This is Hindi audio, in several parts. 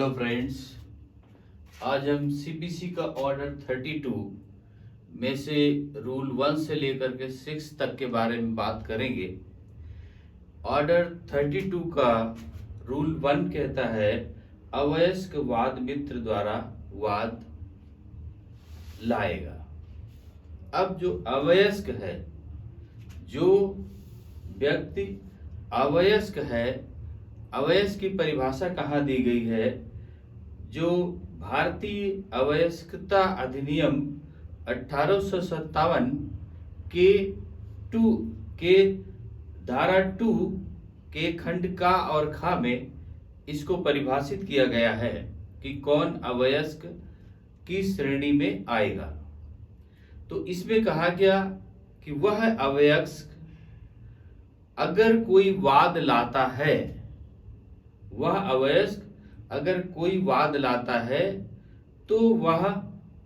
हेलो फ्रेंड्स, आज हम सीपीसी का ऑर्डर 32 में से रूल 1 से लेकर के 6 तक के बारे में बात करेंगे। ऑर्डर 32 का रूल 1 कहता है अवयस्क वाद मित्र द्वारा वाद लाएगा। अब जो अवयस्क है, जो व्यक्ति अवयस्क है, अवयस्क की परिभाषा कहाँ दी गई है? जो भारतीय अवयस्कता अधिनियम 1857 के 2 के धारा 2 के खंड का और खा में इसको परिभाषित किया गया है कि कौन अवयस्क की श्रेणी में आएगा। तो इसमें कहा गया कि वह अवयस्क अगर कोई वाद लाता है, वह अवयस्क अगर कोई वाद लाता है तो वह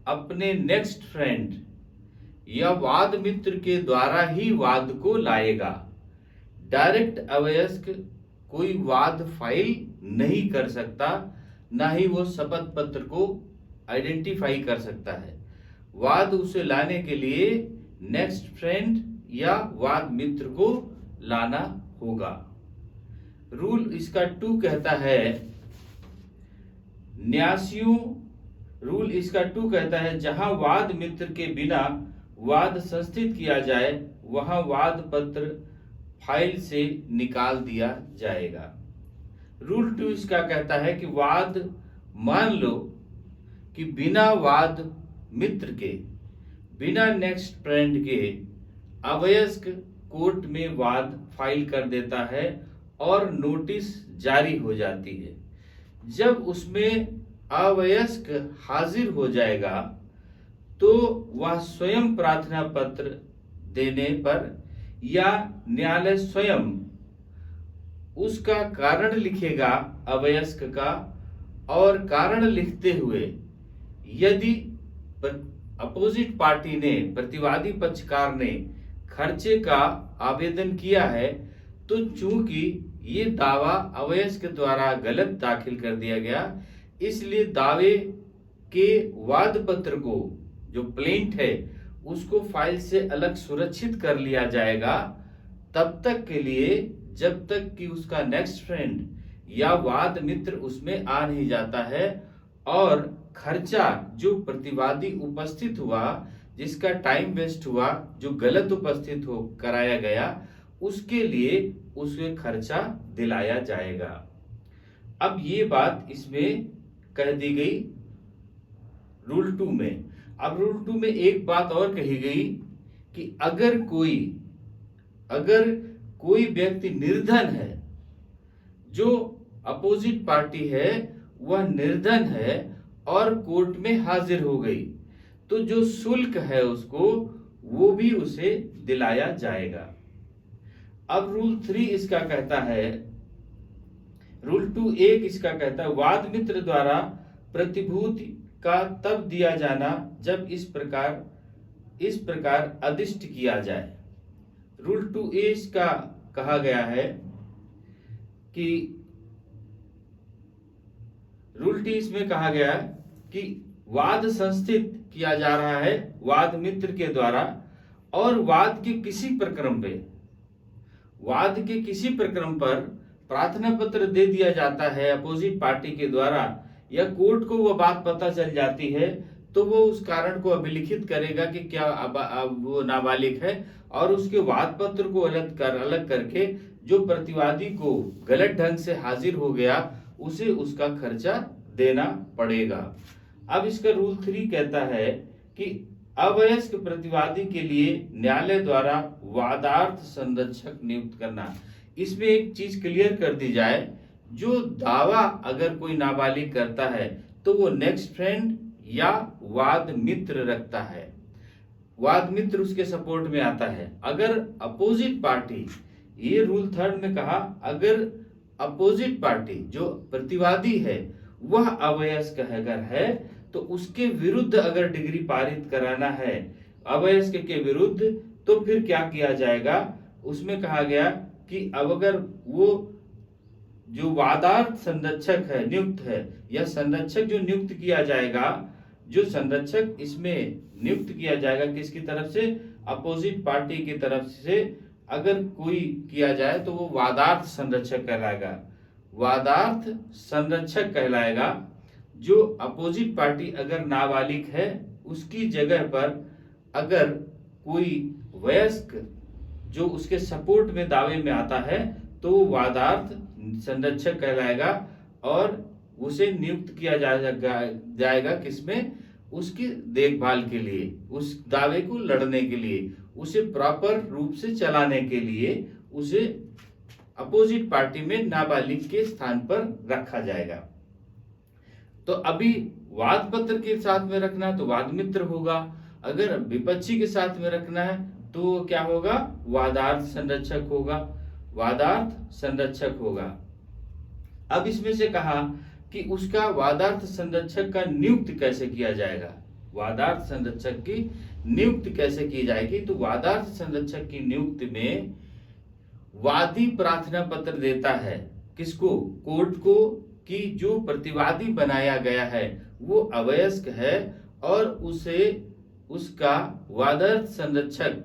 अपने नेक्स्ट फ्रेंड या वाद मित्र के द्वारा ही वाद को लाएगा। डायरेक्ट अवयस्क कोई वाद फाइल नहीं कर सकता, ना ही वो शपथ पत्र को आइडेंटिफाई कर सकता है। वाद उसे लाने के लिए नेक्स्ट फ्रेंड या वाद मित्र को लाना होगा। रूल इसका 2 कहता है न्यासियों, रूल इसका 2 कहता है जहां वाद मित्र के बिना वाद संस्थित किया जाए वहां वाद पत्र फाइल से निकाल दिया जाएगा। रूल 2 इसका कहता है कि वाद मान लो कि बिना वाद मित्र के, बिना नेक्स्ट फ्रेंड के अवयस्क कोर्ट में वाद फाइल कर देता है और नोटिस जारी हो जाती है। जब उसमें अवयस्क हाजिर हो जाएगा तो वह स्वयं प्रार्थना पत्र देने पर या न्यायालय स्वयं उसका कारण लिखेगा अवयस्क का, और कारण लिखते हुए यदि अपोजिट पार्टी ने, प्रतिवादी पक्षकार ने खर्चे का आवेदन किया है तो चूंकि ये दावा अवयस्क द्वारा गलत दाखिल कर दिया गया, इसलिए दावे के वाद पत्र को, जो प्लेंट है, उसको फाइल से अलग सुरक्षित कर लिया जाएगा तब तक के लिए जब तक कि उसका नेक्स्ट फ्रेंड या वाद मित्र उसमें आ नहीं जाता है और खर्चा जो प्रतिवादी उपस्थित हुआ, जिसका टाइम वेस्ट हुआ, जो गलत उपस्थित हो कराया गया, उसके लिए उसे खर्चा दिलाया जाएगा। अब ये बात इसमें कह दी गई रूल 2 में। अब रूल 2 में एक बात और कही गई कि अगर कोई व्यक्ति निर्धन है, जो अपोजिट पार्टी है वह निर्धन है और कोर्ट में हाजिर हो गई, तो जो शुल्क है उसको, वो भी उसे दिलाया जाएगा। अब रूल 3 इसका कहता है, रूल 2(1) इसका कहता है वाद मित्र द्वारा प्रतिभूति का तब दिया जाना जब इस प्रकार अदिष्ट किया जाए। रूल 2(a) इसका कहा गया है कि रूल 2 इसमें कहा गया है कि वाद संस्थित किया जा रहा है वाद मित्र के द्वारा और वाद के किसी प्रक्रम पर प्रार्थना पत्र दे दिया जाता है अपोजिट पार्टी के द्वारा, या कोर्ट को वह बात पता चल जाती है तो वो उस कारण को अभिलिखित करेगा कि क्या अब वो नाबालिग है, और उसके वाद पत्र को अलग करके जो प्रतिवादी को गलत ढंग से हाजिर हो गया उसे उसका खर्चा देना पड़ेगा। अब इसका रूल 3 कहता है कि अवयस्क प्रतिवादी के लिए न्यायालय द्वारा वादार्थ संरक्षक नियुक्त करना। इसमें एक चीज क्लियर कर दी जाए, जो दावा अगर कोई नाबालिग करता है तो वो नेक्स्ट फ्रेंड या वाद मित्र रखता है, वाद मित्र उसके सपोर्ट में आता है। अगर अपोजिट पार्टी, ये रूल 3 में कहा, अगर अपोजिट पार्टी जो प्रतिवादी है वह अवयस्क अगर है तो उसके विरुद्ध अगर डिग्री पारित कराना है अवयस्क के विरुद्ध, तो फिर क्या किया जाएगा? उसमें कहा गया कि अब अगर वो जो वादार्थ संरक्षक है नियुक्त है, यह संरक्षक जो नियुक्त किया जाएगा, जो संरक्षक इसमें नियुक्त किया जाएगा किसकी तरफ से, अपोजिट पार्टी की तरफ से अगर कोई किया जाए तो वो वादार्थ संरक्षक कहलाएगा। वादार्थ संरक्षक कहलाएगा। जो अपोजिट पार्टी अगर नाबालिग है उसकी जगह पर अगर कोई वयस्क जो उसके सपोर्ट में दावे में आता है तो वो वादार्थ संरक्षक कहलाएगा और उसे नियुक्त किया जाएगा किसमें, उसकी देखभाल के लिए, उस दावे को लड़ने के लिए, उसे प्रॉपर रूप से चलाने के लिए उसे अपोजिट पार्टी में नाबालिग के स्थान पर रखा जाएगा। तो अभी वाद पत्र के साथ में रखना है तो वाद मित्र होगा, अगर विपक्षी के साथ में रखना है तो क्या होगा, वादार्थ संरक्षक होगा, वादार्थ संरक्षक होगा। अब इसमें से कहा कि उसका वादार्थ संरक्षक का नियुक्त कैसे किया जाएगा, वादार्थ संरक्षक की नियुक्त कैसे की जाएगी। तो वादार्थ संरक्षक की नियुक्ति में वादी प्रार्थना पत्र देता है किसको, कोर्ट को, कि जो प्रतिवादी बनाया गया है वो अवयस्क है और उसे उसका वादार्थ संरक्षक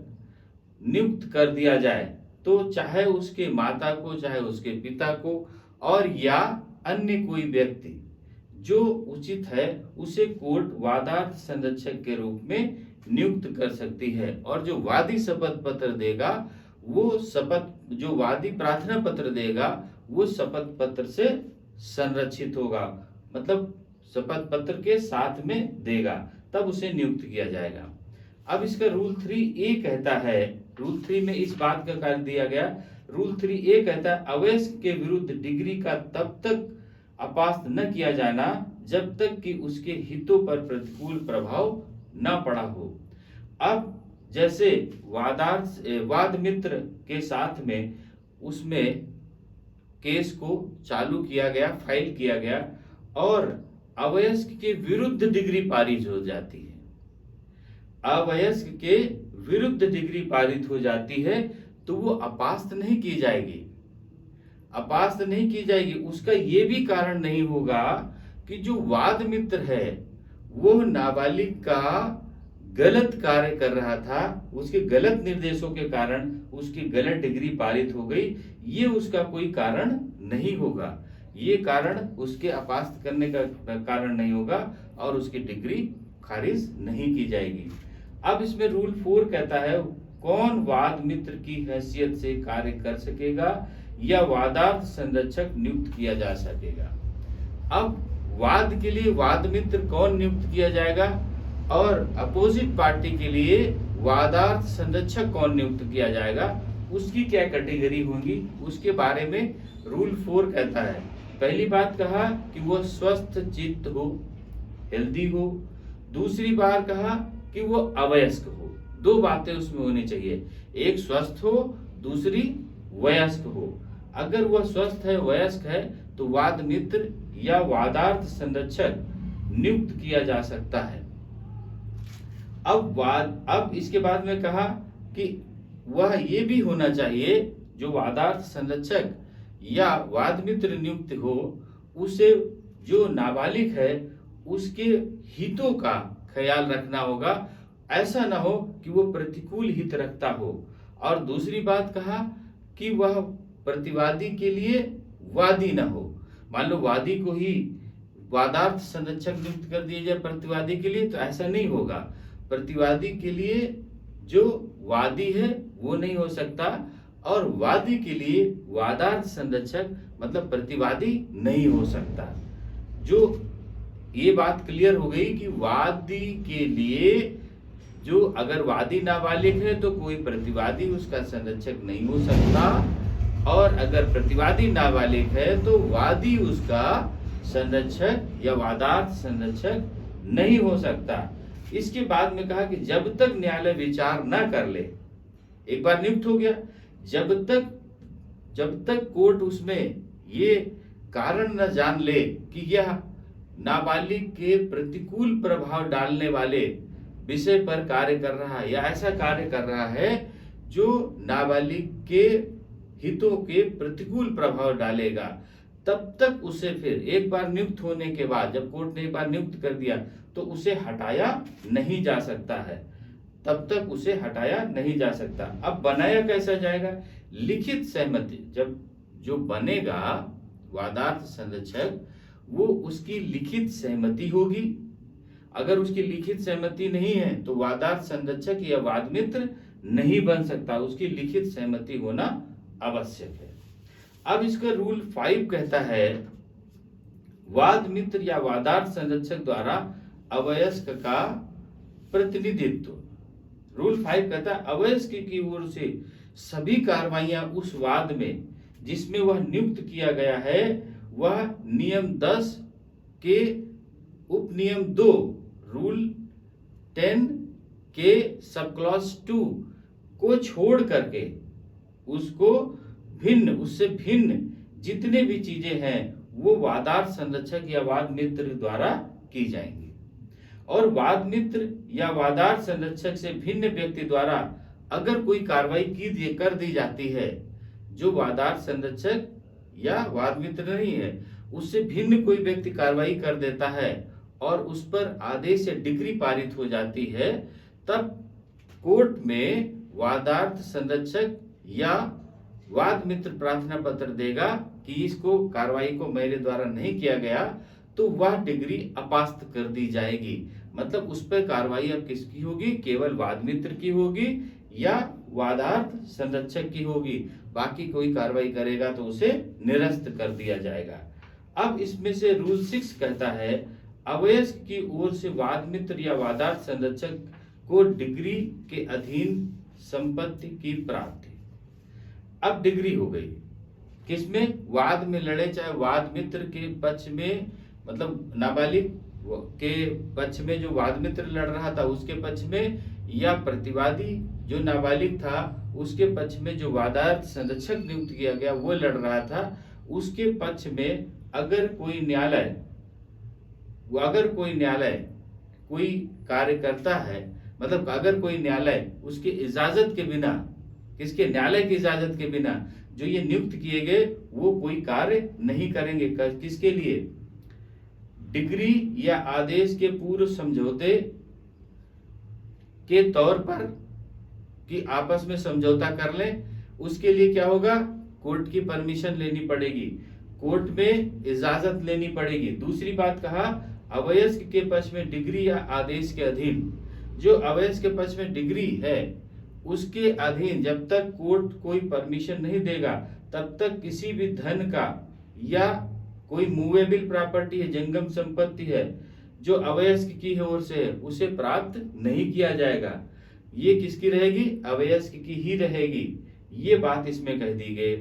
नियुक्त कर दिया जाए, तो चाहे उसके माता को, चाहे उसके पिता को, और या अन्य कोई व्यक्ति जो उचित है उसे कोर्ट वादार्थ संरक्षक के रूप में नियुक्त कर सकती है। और जो वादी शपथ पत्र देगा वो शपथ, जो वादी प्रार्थना पत्र देगा वो शपथ पत्र से संरक्षित होगा, मतलब शपथ पत्र के साथ में देगा, तब उसे नियुक्त किया जाएगा। अब इसका रूल 3A कहता है, रूल 3 में इस बात का कार्य दिया गया, रूल 3A कहता है अवयस्क के विरुद्ध डिग्री का तब तक अपास्त न किया जाना जब तक कि उसके हितों पर प्रतिकूल प्रभाव न पड़ा हो। अब जैसे वाद मित्र के साथ में उसमें केस को चालू किया गया, फाइल किया गया और अवयस्क के विरुद्ध डिग्री पारित हो जाती है, अवयस्क के विरुद्ध डिग्री पारित हो जाती है तो वो अपास्त नहीं की जाएगी, अपास्त नहीं की जाएगी। उसका ये भी कारण नहीं होगा कि जो वाद मित्र है वो नाबालिग का गलत कार्य कर रहा था, उसके गलत निर्देशों के कारण उसकी गलत डिग्री पारित हो गई, ये उसका कोई कारण नहीं होगा, ये कारण उसके अपास्त करने का कारण नहीं होगा और उसकी डिग्री खारिज नहीं की जाएगी। अब इसमें रूल 4 कहता है कौन वाद मित्र की हैसियत से कार्य कर सकेगा या वादार्थ संरक्षक नियुक्त किया जा सकेगा। अब वाद के लिए वाद मित्र कौन नियुक्त किया जाएगा और अपोजिट पार्टी के लिए वादार्थ संरक्षक कौन नियुक्त किया जाएगा, उसकी क्या कैटेगरी होंगी उसके बारे में रूल 4 कहता है। पहली बात कहा कि वह स्वस्थ चित्त हो, हेल्दी हो। दूसरी बार कहा कि वो अवयस्क हो, दो बातें उसमें होनी चाहिए, एक स्वस्थ हो, दूसरी वयस्क हो। अगर वह स्वस्थ है, वयस्क है तो वाद मित्र या वादार्थ संरक्षक नियुक्त किया जा सकता है। अब इसके बाद में कहा कि वह ये भी होना चाहिए जो वादार्थ संरक्षक या वाद मित्र नियुक्त हो उसे जो नाबालिग है उसके हितों का ख्याल रखना होगा, ऐसा ना हो कि वो प्रतिकूल हित रखता हो। और दूसरी बात कहा कि वह प्रतिवादी के लिए वादी ना हो। मान लो वादी को ही वादार्थ संरक्षक नियुक्त कर दिया जाए प्रतिवादी के लिए, तो ऐसा नहीं होगा। प्रतिवादी के लिए जो वादी है वो नहीं हो सकता और वादी के लिए वादार्थ संरक्षक मतलब प्रतिवादी नहीं हो सकता। जो ये बात क्लियर हो गई कि वादी के लिए जो अगर वादी नाबालिग है तो कोई प्रतिवादी उसका संरक्षक नहीं हो सकता, और अगर प्रतिवादी नाबालिग है तो वादी उसका संरक्षक या वादार्थ संरक्षक नहीं हो सकता। इसके बाद में कहा कि जब तक न्यायालय विचार न कर ले, एक बार नियुक्त हो गया, जब तक कोर्ट उसमें ये कारण न जान ले कि यह नाबालिग के प्रतिकूल प्रभाव डालने वाले विषय पर कार्य कर रहा है या ऐसा कार्य कर रहा है जो नाबालिग के हितों के प्रतिकूल प्रभाव डालेगा, तब तक उसे फिर एक बार नियुक्त होने के बाद, जब कोर्ट ने एक बार नियुक्त कर दिया तो उसे हटाया नहीं जा सकता है, तब तक उसे हटाया नहीं जा सकता। अब बनाया कैसा जाएगा? लिखित सहमति, जब जो बनेगा वादार्थ संरक्षक वो उसकी लिखित सहमति होगी। अगर उसकी लिखित सहमति नहीं है तो वादार्थ संरक्षक या वाद मित्र नहीं बन सकता, उसकी लिखित सहमति होना आवश्यक है। अब इसका रूल 5 कहता है वाद मित्र या वादार्थ संरक्षक द्वारा अवयस्क का प्रतिनिधित्व। रूल 5 कहता है अवयस्क की ओर से सभी कार्रवाइयां उस वाद में जिसमें वह नियुक्त किया गया है वह नियम 10 के उपनियम 2 रूल 10 के सब क्लॉज 2 को छोड़ करके उससे भिन्न जितने भी चीजें हैं वो वादार्थ संरक्षक या वाद मित्र द्वारा की जाएंगी। और वाद मित्र या वादार्थ संरक्षक से भिन्न व्यक्ति द्वारा अगर कोई कार्रवाई कर दी जाती है जो वादार्थ संरक्षक या वाद मित्र नहीं है, उससे भिन्न कोई व्यक्ति कार्रवाई कर देता है और उस पर आदेश या डिक्री पारित हो जाती है, तब कोर्ट में वादार्थ संरक्षक या वाद मित्र प्रार्थना पत्र देगा कि इसको कार्रवाई को मेरे द्वारा नहीं किया गया, तो वह डिग्री अपास्त कर दी जाएगी। मतलब उस पर कार्रवाई अब किसकी होगी? केवल वाद मित्र की होगी या वादार्थ संरक्षक की होगी। बाकी कोई कार्रवाई करेगा तो उसे निरस्त कर दिया जाएगा। अब इसमें से रूल 6 कहता है अवयस्क की ओर से वाद मित्र या वादार्थ संरक्षक को डिग्री के अधीन संपत्ति की प्राप्ति। अब डिग्री हो गई किसमें? वाद में लड़े, चाहे वाद मित्र के पक्ष में, मतलब नाबालिग के पक्ष में जो वाद मित्र लड़ रहा था उसके पक्ष में, या प्रतिवादी जो नाबालिग था उसके पक्ष में जो वादार्थ संरक्षक नियुक्त किया गया वो लड़ रहा था, उसके पक्ष में अगर कोई न्यायालय कोई कार्य करता है, मतलब अगर कोई न्यायालय उसकी इजाजत के बिना, किसके? न्यायालय की इजाजत के बिना जो ये नियुक्त किए गए वो कोई कार्य नहीं करेंगे। किसके लिए? डिग्री या आदेश के पूर्व समझौते के तौर पर कि आपस में समझौता कर लें, उसके लिए क्या होगा? कोर्ट की परमिशन लेनी पड़ेगी, कोर्ट में इजाजत लेनी पड़ेगी। दूसरी बात कहा अवयस्क के पक्ष में डिग्री या आदेश के अधीन, जो अवयस्क के पक्ष में डिग्री है उसके अधीन जब तक कोर्ट कोई परमिशन नहीं देगा तब तक किसी भी धन का या कोई मूवेबल प्रॉपर्टी है, जंगम संपत्ति है जो अवयस्क की ओर से है उसे प्राप्त नहीं किया जाएगा। ये किसकी रहेगी? अवयस्क की ही रहेगी। ये बात इसमें कह दी गई।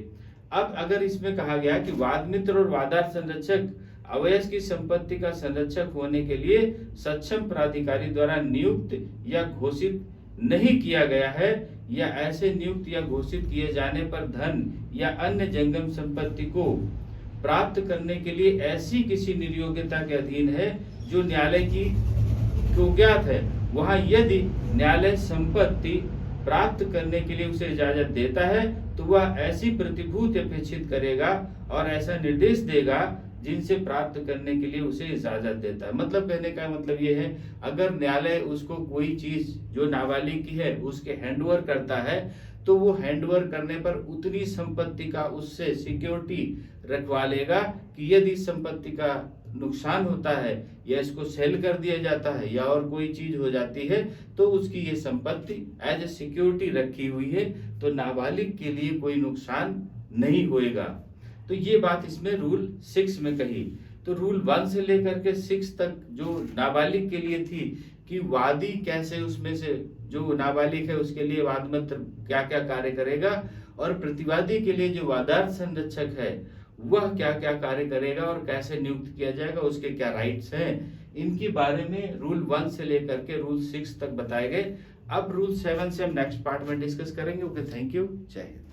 अब अगर इसमें कहा गया कि वाद मित्र और वादार्थ संरक्षक अवयस्क की संपत्ति का संरक्षक होने के लिए सक्षम प्राधिकारी द्वारा नियुक्त या घोषित नहीं किया गया है, या ऐसे नियुक्त या घोषित किए जाने पर धन या अन्य जंगम संपत्ति को प्राप्त करने के लिए ऐसी किसी निर्योग्यता के अधीन है जो न्यायालय की को ज्ञात है, वहां यदि न्यायालय संपत्ति प्राप्त करने के लिए उसे इजाजत देता है तो वह ऐसी प्रतिभूति अपेक्षित करेगा और ऐसा निर्देश देगा जिनसे प्राप्त करने के लिए उसे इजाजत देता है। मतलब कहने का मतलब ये है अगर न्यायालय उसको कोई चीज जो नाबालिग की है उसके हैंडओवर करता है तो वो हैंडओवर करने पर उतनी संपत्ति का उससे सिक्योरिटी रखवा लेगा कि यदि संपत्ति का नुकसान होता है या इसको सेल कर दिया जाता है या और कोई चीज हो जाती है तो उसकी ये संपत्ति एज ए सिक्योरिटी रखी हुई है, तो नाबालिग के लिए कोई नुकसान नहीं होएगा। तो ये बात इसमें रूल 6 में कही। तो रूल 1 से लेकर के 6 तक जो नाबालिग के लिए थी कि वादी कैसे, उसमें से जो नाबालिग है उसके लिए वाद मित्र क्या क्या कार्य करेगा, और प्रतिवादी के लिए जो वादार्थ संरक्षक है वह क्या क्या कार्य करेगा और कैसे नियुक्त किया जाएगा, उसके क्या राइट्स हैं, इनके बारे में रूल 1 से लेकर के रूल 6 तक बताए गए। अब रूल 7 से हम नेक्स्ट पार्ट में डिस्कस करेंगे। ओके, थैंक यू, जय हिंद।